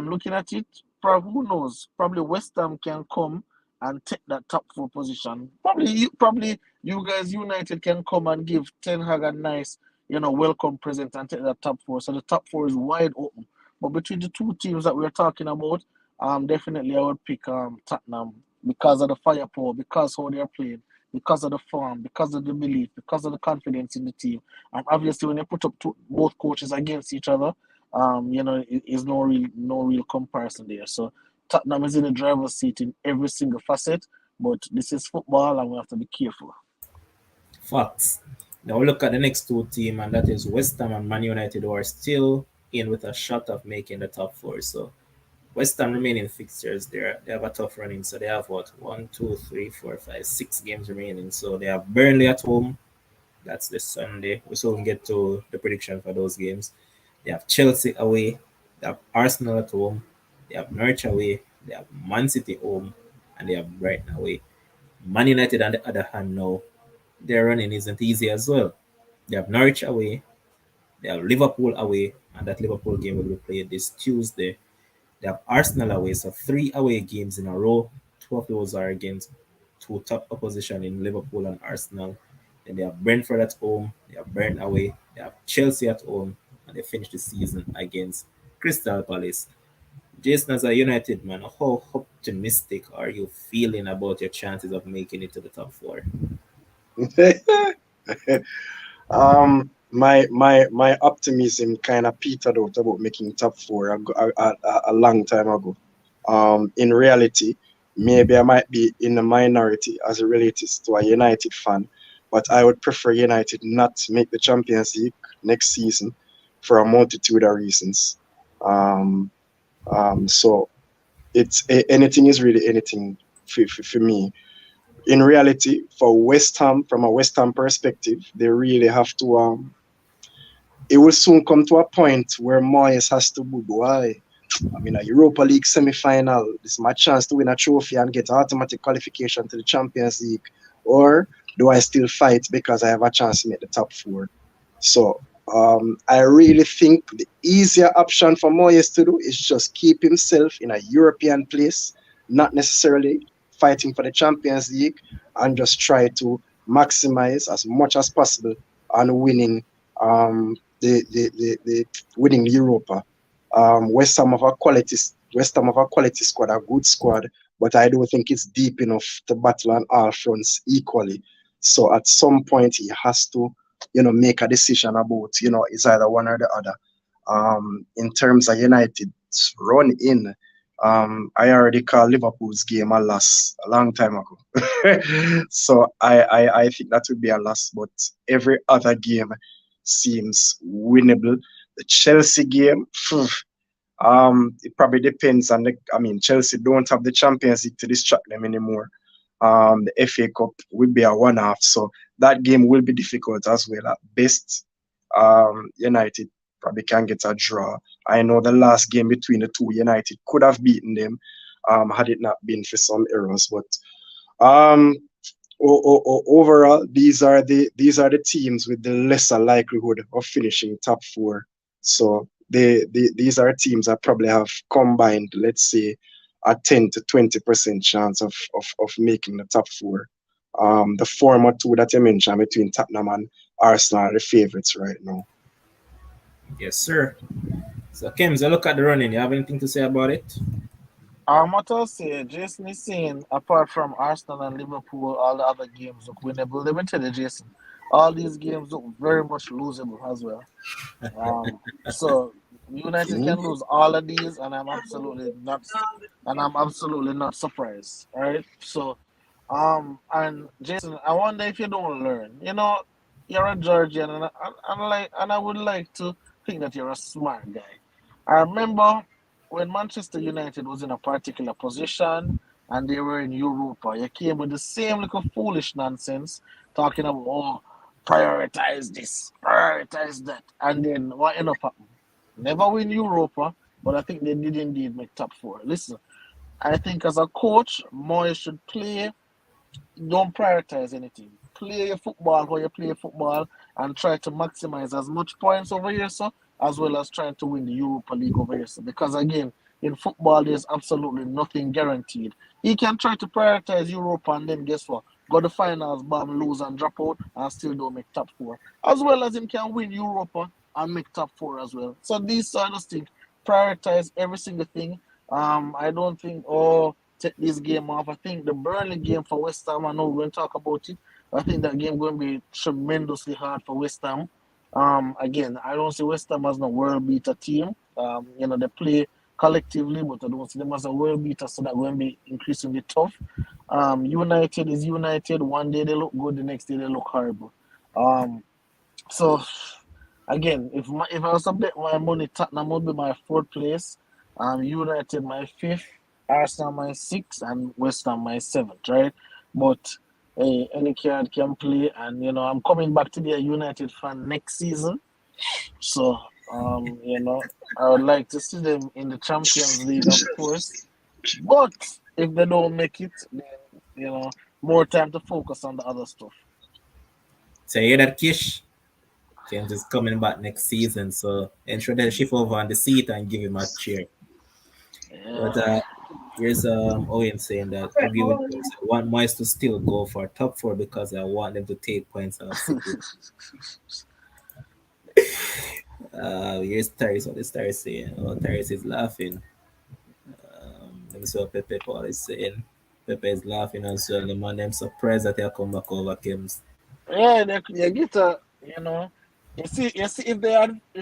looking at it, probably who knows? Probably West Ham can come and take that top four position. Probably you guys United can come and give Ten Hag a nice, welcome present and take that top four. So the top four is wide open. But between the two teams that we're talking about, definitely I would pick Tottenham because of the firepower, because how they're playing, because of the form, because of the belief, because of the confidence in the team. And obviously, when you put up both coaches against each other, is no real comparison there. So Tottenham is in the driver's seat in every single facet, but this is football and we have to be careful. Facts. Now we look at the next two teams, and that is West Ham and Man United, who are still in with a shot of making the top four. So West Ham remaining fixtures, they have a tough running. So they have what, 6 games remaining. So they have Burnley at home. That's this Sunday. We soon get to the prediction for those games. They have Chelsea away. They have Arsenal at home. They have Norwich away. They have Man City home, and they have Brighton away. Man United, on the other hand, now their running isn't easy as well. They have Norwich away. They have Liverpool away, and that Liverpool game will be played this Tuesday. They have Arsenal away, so 3 away games in a row. Two of those are against two top opposition in Liverpool and Arsenal. Then they have Brentford at home, they have Burn away, they have Chelsea at home, and they finish the season against Crystal Palace. Jason, as a United man, how optimistic are you feeling about your chances of making it to the top four? My optimism kind of petered out about making top four a long time ago. In reality, maybe I might be in the minority as it relates to a United fan, but I would prefer United not to make the Champions League next season for a multitude of reasons. Um, so anything is really anything for me. In reality, for West Ham, from a West Ham perspective, they really have to. It will soon come to a point where Moyes has to go. Why? I mean, a Europa League semi-final. This is my chance to win a trophy and get automatic qualification to the Champions League. Or do I still fight because I have a chance to make the top four? So I really think the easier option for Moyes to do is just keep himself in a European place, not necessarily fighting for the Champions League, and just try to maximize as much as possible on winning the winning the Europa. West Ham of a quality squad, a good squad, but I don't think it's deep enough to battle on all fronts equally. So at some point he has to, make a decision about, it's either one or the other. In terms of United's run in, I already called Liverpool's game a loss a long time ago. So I think that would be a loss, but every other game seems winnable. The Chelsea game, it probably depends on Chelsea don't have the Champions League to distract them anymore. The FA Cup will be a one-off, so that game will be difficult as well. At best, United probably can get a draw. I know the last game between the two, United could have beaten them, had it not been for some errors. But overall, these are the teams with the lesser likelihood of finishing top four. So these are teams that probably have combined, let's say, a 10 to 20% chance of making the top four. The former two that you mentioned between Tottenham and Arsenal are the favorites right now. Yes, sir. So, Kims, I look at the running. You have anything to say about it? What I'll say, Jason is saying, apart from Arsenal and Liverpool, all the other games look winnable. Let me tell you, Jason, all these games look very much losable as well. So United Mhm. can lose all of these, and I'm absolutely not surprised. Right? So, and Jason, I wonder if you don't learn. You're a Georgian, and I would like to think that you're a smart guy. I remember when Manchester United was in a particular position and they were in Europa, you came with the same little foolish nonsense talking about, prioritize this, prioritize that. And then what ended up happening? Never win Europa, but I think they did indeed make top four. Listen, I think as a coach, Moyes should play, don't prioritize anything. Play your football how you play football and try to maximize as much points over here, so as well as trying to win the Europa League over here. So because again, in football there's absolutely nothing guaranteed. He can try to prioritize Europa and then guess what? Go to finals, bam, lose and drop out and still don't make top four. As well as him can win Europa and make top four as well. So these sort of things, prioritize every single thing. I don't think take this game off. I think the Burnley game for West Ham, I know we're going to talk about it. I think that game going to be tremendously hard for West Ham. Again, I don't see West Ham as no world beater team. They play collectively, but I don't see them as a world beater, so that's going to be increasingly tough. United is United. One day they look good, the next day they look horrible. Um, so again, if I was to bet my money, Tottenham would be my fourth place, United my fifth, Arsenal my sixth, and West Ham my seventh, right? But hey, any card can play, and I'm coming back to be a United fan next season. So I would like to see them in the Champions League, of course. But if they don't make it, then more time to focus on the other stuff. So you hear that, Kish? James is coming back next season, so ensure they shift over on the seat and give him a cheer. Yeah. But here's Owen saying that I agree with him. So I want Moyes to still go for top four because I want them to take points off City. Here's Terrace. What is Terrace saying? Oh, Terrace is laughing. Let me see what Pepe Paul is saying. Pepe is laughing as well. The man, I'm surprised that they come back over Kims. Yeah, they get you see, if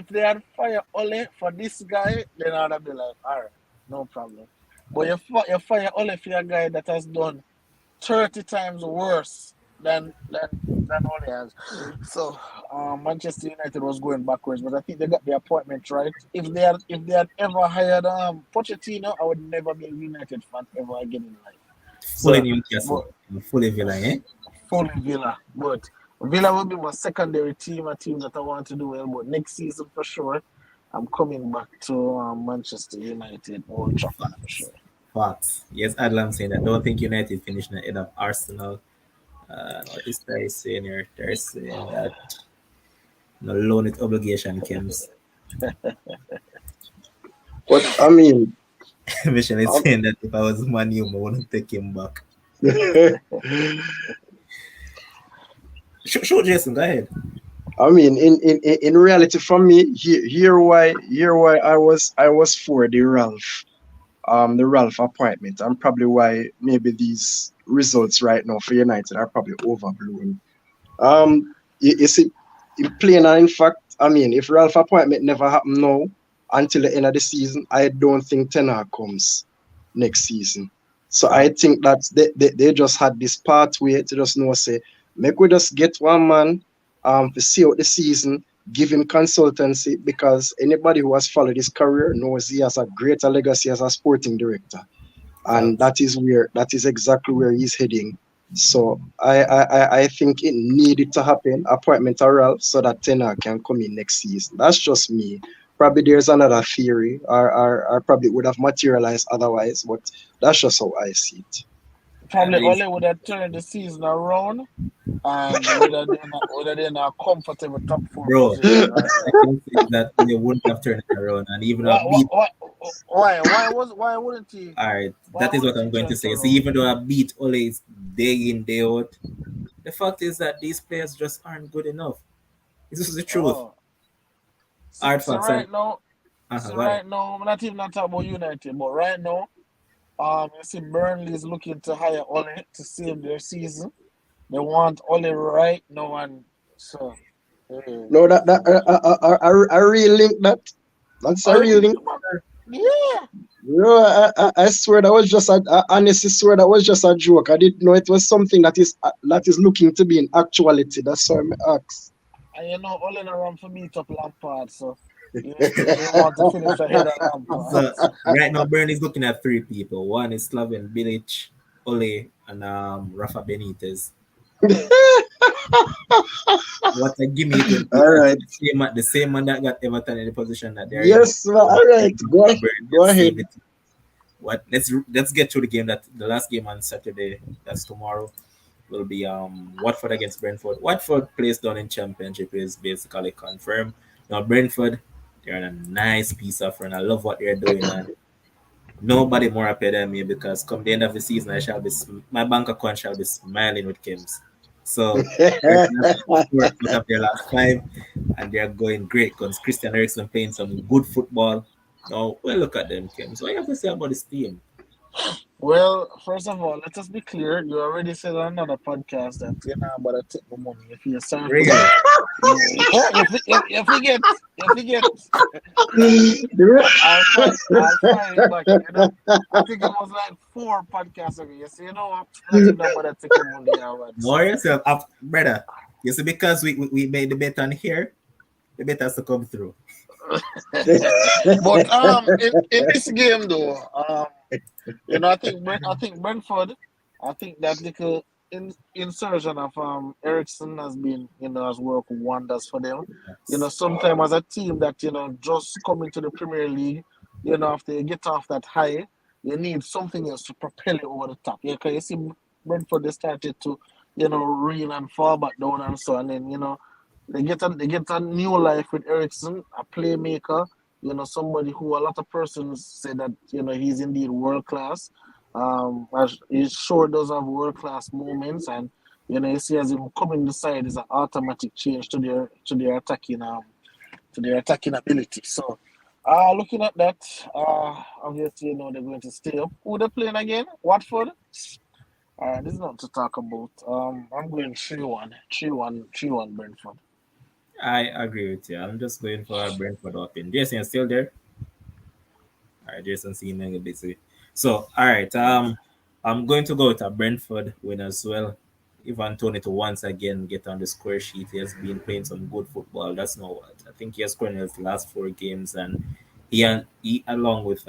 they had fire Ole for this guy, then I'd be like, all right, no problem. But you fire Ole for a guy that has done 30 times worse than Ole has. So Manchester United was going backwards, but I think they got the appointment right. If they had ever hired Pochettino, I would never be a United fan ever again in life. Fully So, but Newcastle, fully Villa, eh? fully Villa, but Villa will be my secondary team, a team that I want to do well. But next season for sure, I'm coming back to Manchester United, Old Trafford for Facts. sure. Facts. Yes, Adlam saying that. Don't think United finished ahead of Arsenal. What is Terry saying here? Terry saying that no loan with obligation comes. But I mean, Mission is um, saying that if I was Manu, I wouldn't take him back. Show Jason, go ahead. I mean, in reality, for me, here why I was for the Ralph appointment, and probably why maybe these results right now for United are probably overblown. You see, in plain and in fact, I mean, if Ralph appointment never happened now until the end of the season, I don't think Ten Hag comes next season. So I Fact. think that they just had this pathway to just know, say, make we just get one man to see out the season, give him consultancy, because anybody who has followed his career knows he has a greater legacy as a sporting director, and Facts. that is exactly where he's heading. So I think it needed to happen, appointment or else, so that Tenor can come in next season. That's just me. Probably there's another theory, or probably would have materialized otherwise, but that's just how I see it. And Probably he's, Ole would have turned the season around and would have been a comfortable top four bro, position, right? I can say that they wouldn't have turned it around and even Why, have beat. why, why, why wouldn't he? All right, Why that is what wouldn't I'm he going turn to it say. See, around? even though I beat Ole day in, day out, the fact is that these players just aren't good enough. This is the truth. Oh, see, Hard see facts. And right now, go ahead. I'm not even not talking about United, but right now, you see, Burnley is looking to hire Ole to save their season. They want Ole right now, and so. eh, No, that I really link that. That's a Oh, real link. yeah. No, I swear that was just I honestly swear that was just a joke. I didn't know it was something that is looking to be in actuality. That's why I asked. And Ole in around for beat up Lampard, so you want to finish ahead of Lampard. So right now, Burnley is looking at three people. One is Slaven Bilic, Ole, and Rafa Benitez. What a gimme it will be All that right. the same man that got Everton in the position that they're in. Yes. All right. Burnley Go and ahead. save it. What? Let's get through the game. That the last game on Saturday. That's tomorrow. Will be Watford against Brentford. Watford plays down in Championship is basically confirmed. Now Brentford, they're on a nice piece of run. I love what they're doing, and nobody more happy than me because come the end of the season, my bank account shall be smiling with Kims. So they're gonna have 4 out of their last 5, and they're going great because Christian Eriksen playing some good football. Now, well, look at them, Kims. What you have to say about this team? Well, first of all, let us be clear. You already said on another podcast that you're not about to take my money. If you're sorry for Really? that, yeah, if you get, if you get, I'll find it back. You know, I think it was like 4 podcasts ago. You say, you know what? Let him know about to take your money out. More yourself up, brother. You see, because we made the bet on here, the bet has to come through. But in this game though, you know, I think Brentford, I think that little insertion of Ericsson has been, you know, has worked wonders for them. You know, Yes. sometimes as a team that, you know, just coming to the Premier League, you know, after you get off that high, you need something else to propel you over the top. Yeah, because you see Brentford, they started to, you know, reel and fall back down and so, and then, you know, they get a new life with Ericsson, a playmaker, you know, somebody who a lot of persons say that, you know, he's indeed world class. He sure does have world class moments, and you know, you see as him coming the side is an automatic change to their attacking ability. So, looking at that, obviously, you know, they're going to stay up. Who they playing again? Watford. This is not to talk about. I'm going 3-1, 3-1, 3-1 Brentford. I agree with you. I'm just going for Brentford up in. Jason, you still there? All right, Jason seeming a bit busy. So, all right. I'm going to go with a Brentford win as well. Ivan Tony to once again get on the square sheet. He has been playing some good football. That's not what I think he has scored in his last 4 games, and he along with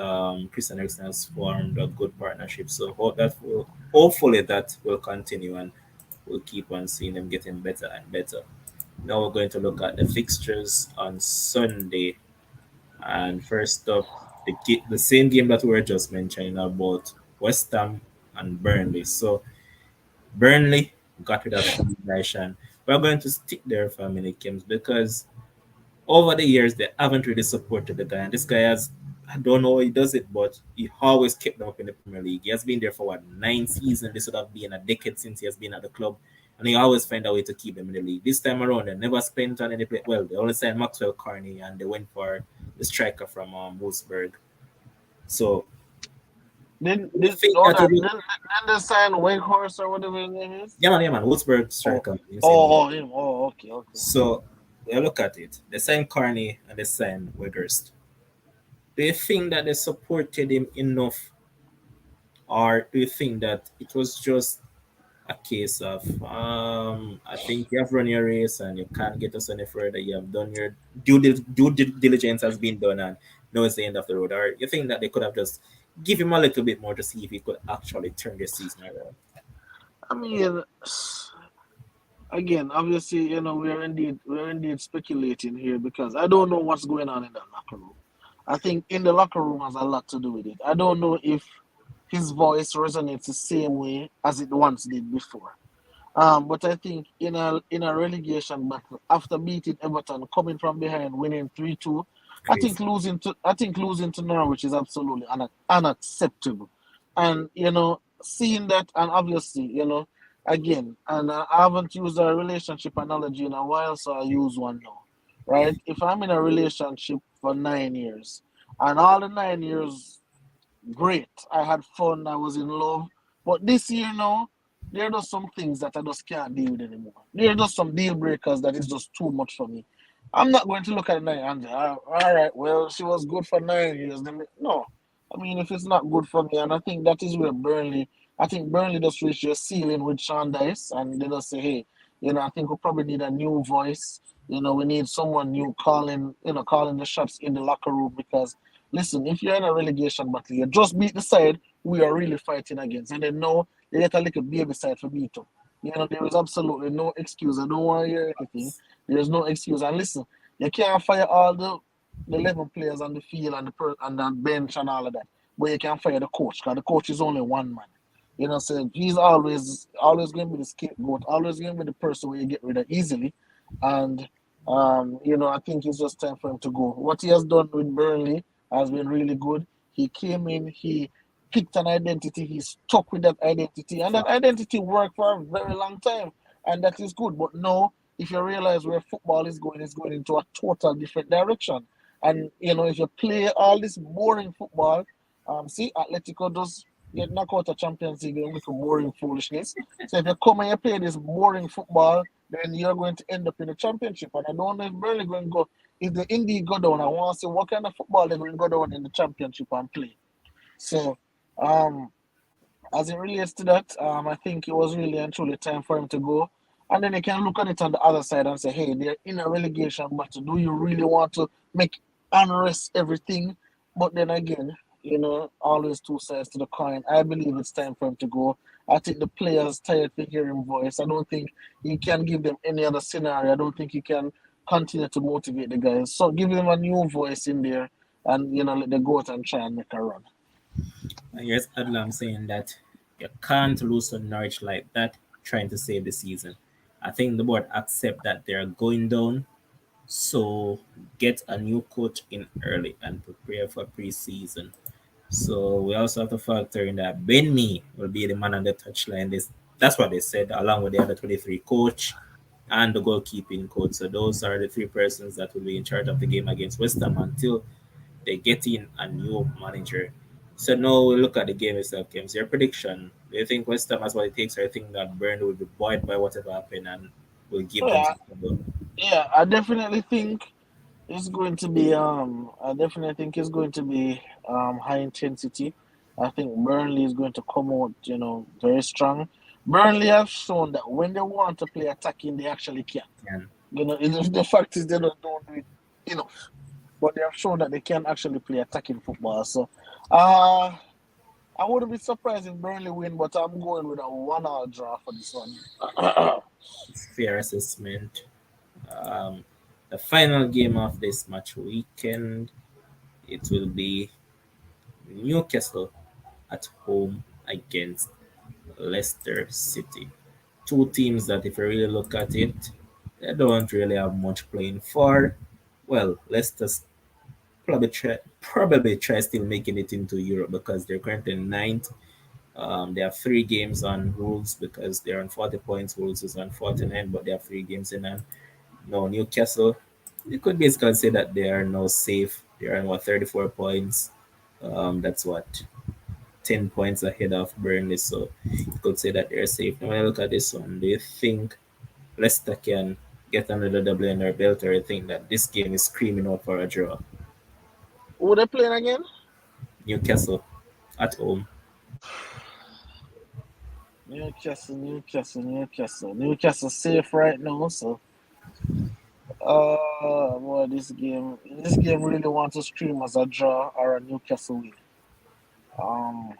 Christian Eriksen has formed a good partnership. So hopefully that will continue, and we'll keep on seeing them getting better and better. Now we're going to look at the fixtures on Sunday. And first up, the same game that we were just mentioning about West Ham and Burnley. So Burnley got rid of Dyche. We're going to stick there for a minute, Kims, because over the years they haven't really supported the guy. And this guy has, I don't know how he does it, but he always kept them up in the Premier League. He has been there for what, 9 seasons. This would have been a decade since he has been at the club. And he always find a way to keep them in the league. This time around, they never spent on any play. Well, they only signed Maxwell Carney and they went for the striker from Wolfsburg. So I think Hold that on, will be, didn't they sign Wakehorse or whatever his name is? yeah, man, Wolfsburg Oh, striker. You see him. him. Oh, okay, okay. So yeah, look at it. They signed Carney and they signed Weghorst. Do you think that they supported him enough, or do you think that it was just a case of I think you have run your race and you can't get us any further. You have done your due diligence has been done, and now it's the end of the road. Or you think that they could have just give him a little bit more to see if he could actually turn the season around? I mean, again, obviously, you know, we're indeed speculating here because I don't know what's going on in the locker room. I think in the locker room has a lot to do with it. I don't know if his voice resonates the same way as it once did before. But I think in a relegation battle, after beating Everton, coming from behind, winning 3-2, Crazy. I think losing to Norwich is absolutely unacceptable. And you know, seeing that, and obviously, you know, again, and I haven't used a relationship analogy in a while, so I use one now. Right? If I'm in a relationship for 9 years, and all the 9 years great. I had fun. I was in love. But this year now, there are just some things that I just can't deal with anymore. There are just some deal breakers that is just too much for me. I'm not going to look at it now and all right, well, she was good for 9 years. No. I mean, if it's not good for me, and I think that is where I think Burnley just reached their ceiling with Sean Dice, and they just say, hey, you know, I think we probably need a new voice. You know, we need someone new calling the shots in the locker room because listen, if you're in a relegation battle, you just beat the side we are really fighting against. And then now you get a little baby side for beat up. You know, there is absolutely no excuse. I don't want to hear anything. There's no excuse. And listen, you can't fire all the 11 players on the field and and the bench and all of that. But you can fire the coach because the coach is only one man. You know, so he's always going to be the scapegoat, always going to be the person where you get rid of easily. And you know, I think it's just time for him to go. What he has done with Burnley has been really good. He came in, he picked an identity, he stuck with that identity, and that identity worked for a very long time, and that is good. But now, if you realize where football is going, it's going into a total different direction. And you know, if you play all this boring football, see, Atletico does. get knocked out of Champions League with boring foolishness. So if you come and you play this boring football, then you're going to end up in the championship. And I don't know if Burnley going to go. If they indeed go down, I want to see what kind of football they're going to go down in the championship and play. So, um, as it relates to that, I think it was really and truly time for him to go. And then you can look at it on the other side and say, hey, they're in a relegation battle. Do you really want to make unrest everything? But then again, always two sides to the coin. I believe it's time for him to go. I think the players tired to hear him voice. I don't think he can give them any other scenario. I don't think he can continue to motivate the guys. So give him a new voice in there and let them go out and try and make a run. And here's Adlam saying that you can't lose to Norwich like that, trying to save the season. I think the board accept that they're going down, so get a new coach in early and prepare for preseason. So we also have to factor in that Ben Mee will be the man on the touchline. That's what they said, along with the other 23 coach and the goalkeeping coach. So those are the three persons that will be in charge of the game against West Ham until they get in a new manager. So now we look at the game itself, James. Your prediction. Do you think West Ham has what it takes, or you think that Burnley will be buoyed by whatever happened and will give them Yeah, some trouble? yeah, I definitely think it's going to be high intensity. I think Burnley is going to come out, very strong. Burnley have shown that when they want to play attacking, they actually can. And The fact is they don't do it enough. But they have shown that they can actually play attacking football. So uh I wouldn't be surprised if Burnley win, but I'm going with a 1-1 draw for this one. fair assessment. Um, the final game of this match weekend, it will be Newcastle at home against Leicester City. Two teams that, if you really look at it, they don't really have much playing for. Well, Leicester's probably try still making it into Europe because they're currently ninth. They have 3 games on rules because they're on 40 points. Rules is on 49, but they have 3 games in hand. No, Newcastle, you could basically say that they are now safe. They are on 34 points. That's what 10 points ahead of Burnley. So you could say that they're safe. Now, when I look at this one, do you think Leicester can get another double in their belt, or you think that this game is screaming out for a draw? Who they playing again? Newcastle at home. Newcastle safe right now, so boy, this game really wants to scream as a draw or a Newcastle win. Um,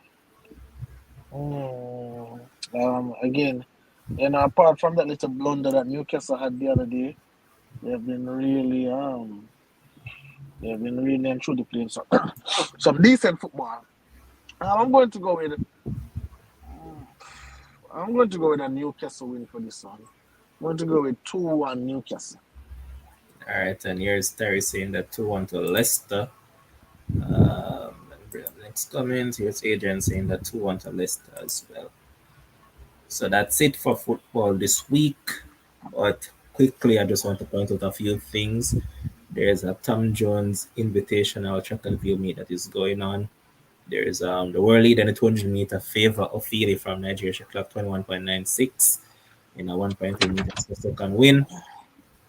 Again, apart from that little blunder that Newcastle had the other day, they've been really and truly playing some decent football. I'm going to go with I'm going to go with a Newcastle win for this one. I'm going to go with 2-1 Newcastle. All right, and here's Terry saying that 2-1 to Leicester. Let me bring up the next comment. Here's Adrian saying that 2-1 to Leicester as well. So that's it for football this week. But quickly, I just want to point out a few things. There's a Tom Jones Invitational track and field meet that is going on. There's the world leader in the 200-meter favor Ofili from Nigeria. She clocked 21.96 in a 1.3 meters per second win.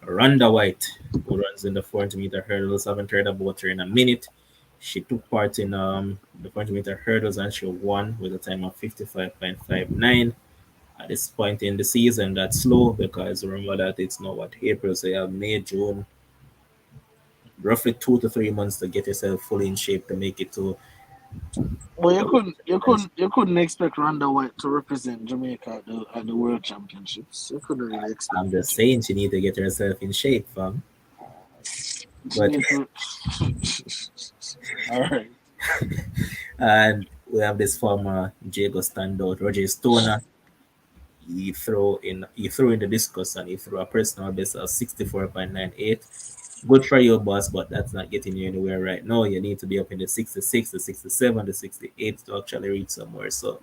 Rhonda White, who runs in the 400-meter hurdles, haven't heard about her in a minute. She took part in the 400-meter hurdles and she won with a time of 55.59. At this point in the season, that's slow because remember that it's now what April, so you have May, June, roughly 2 to 3 months to get yourself fully in shape to make it to Well, you the couldn't, you World couldn't, you couldn't expect Rhonda White to represent Jamaica at the World Championships. You couldn't really expect I'm just it. saying she need to get herself in shape, fam. She But need to. All right. and we have this former Jago standout, Roger Stoner. He threw in the discus and he threw a personal best of 64.98. Good for you, boss, but that's not getting you anywhere right now. You need to be up in the 66, the 67, the 68 to actually reach somewhere. So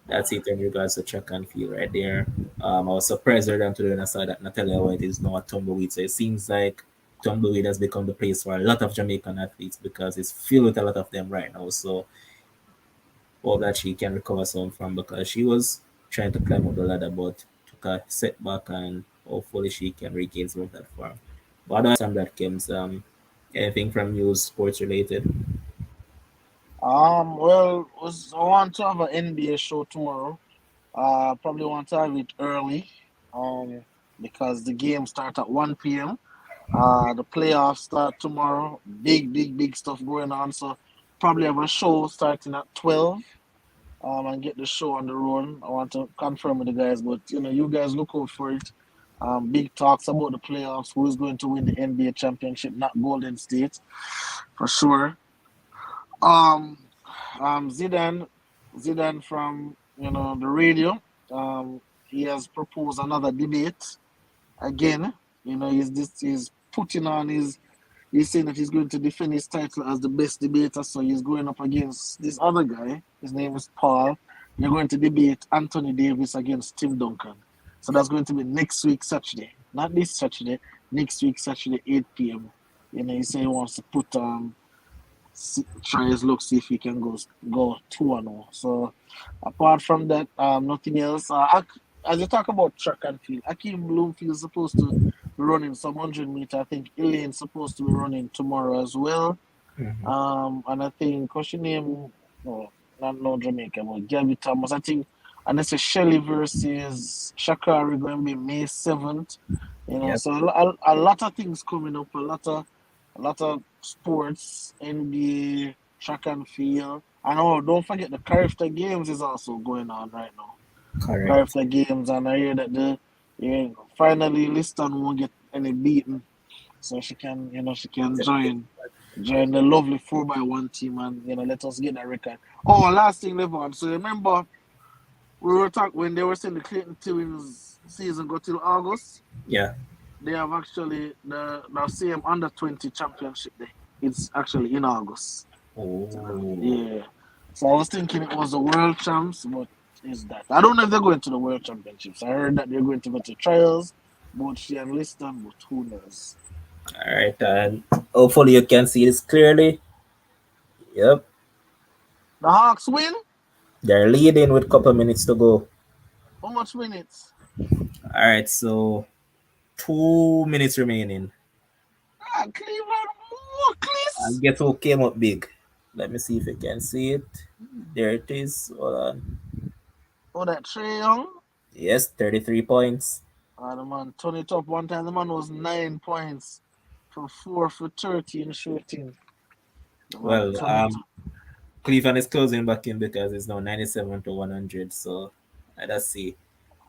that's it in regards to track and field right there. I was surprised earlier on today when I saw that Natalia White is now a tumbleweed. So it seems like tumbleweed has become the place for a lot of Jamaican athletes because it's filled with a lot of them right now. So Hope that she can recover some from because she was trying to climb up the ladder but took a setback and hopefully she can regain some of that form. But otherwise from that comes anything from you sports related? Well, I want to have an NBA show tomorrow. Probably want to have it early. Um, because the game start at 1 p.m. The playoffs start tomorrow. Big stuff going on. So probably have a show starting at 12. And get the show on the road. I want to confirm with the guys, but you guys look out for it. Big talks about the playoffs. Who is going to win the NBA championship? Not Golden State for sure. Um, Zidane from the radio. He has proposed another debate again. He's putting on his. He's saying that he's going to defend his title as the best debater. So he's going up against this other guy. His name is Paul. You're going to debate Anthony Davis against Tim Duncan. So that's going to be next week Saturday, not this Saturday. Next week Saturday, 8 p.m. He said he wants to put try his luck, see if he can go 2-0. So apart from that, nothing else. As you talk about track and field, Akeem Bloomfield is supposed to be running some 100 meter. I think Elaine's supposed to be running tomorrow as well. Mhm. And I think what's your name? No, not no Jamaica, but Gabby Thomas. I think, and it's a Shelley versus Shakari going to be May 7th. Yep. So a lot of things coming up. A lot of sports, NBA, track and field. And don't forget the Carifta Games is also going on right now. Correct. Carifta Games, and I hear that finally Liston won't get any beaten, so she can join the lovely 4x1 team and let us get that record. Oh, last thing, Levon. So remember we were talking when they were saying the Clayton Twins season go till August. Yeah. They have actually the same under 20 championship day. It's actually in August. So, Oh. yeah. So I was thinking it was the world champs, but is that I don't know if they're going to the world championships. I heard that they're going to go to trials, both she and Liston, but who knows? All right. And hopefully you can see this clearly. Yep. The Hawks win. They're leading with a couple minutes to go. How much minutes? All right. So 2 minutes remaining. Cleveland And Walkless. guess who came up big? Let me see if you can see it. There it is. Hold on. Oh, that Trey Young. Yes, 33 points. The man turn it up one time. The man was 9 points from 4 for 30 in shooting. The man Well, turn it. Cleveland is closing back in because it's now 97 to 100. So let's see.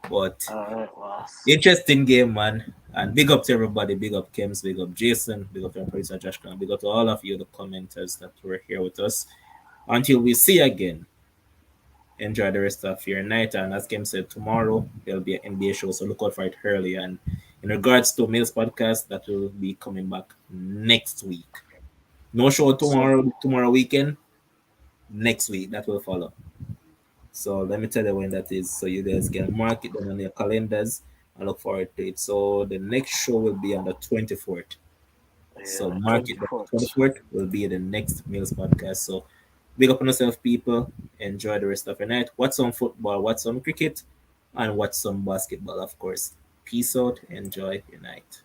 But All right, boss. interesting game, man. And big up to everybody. Big up Kems. Big up Jason. Big up to our producer Josh Crown. Big up to all of you, the commenters that were here with us. Until we see you again, enjoy the rest of your night. And as Kim said, tomorrow there'll be an NBA show, so look out for it early. And in regards to Mills podcast, that will be coming back next week. No show Yes, sir. tomorrow weekend. Next week that will follow. So let me tell you when that is, so you guys can mark it down on your calendars and look forward to it. So the next show will be on the 24th. So Yeah, mark it. The 24th. 24th will be the next Mills podcast. So big up on yourself, people. Enjoy the rest of your night. Watch some football, watch some cricket, and watch some basketball, of course. Peace out. Enjoy your night.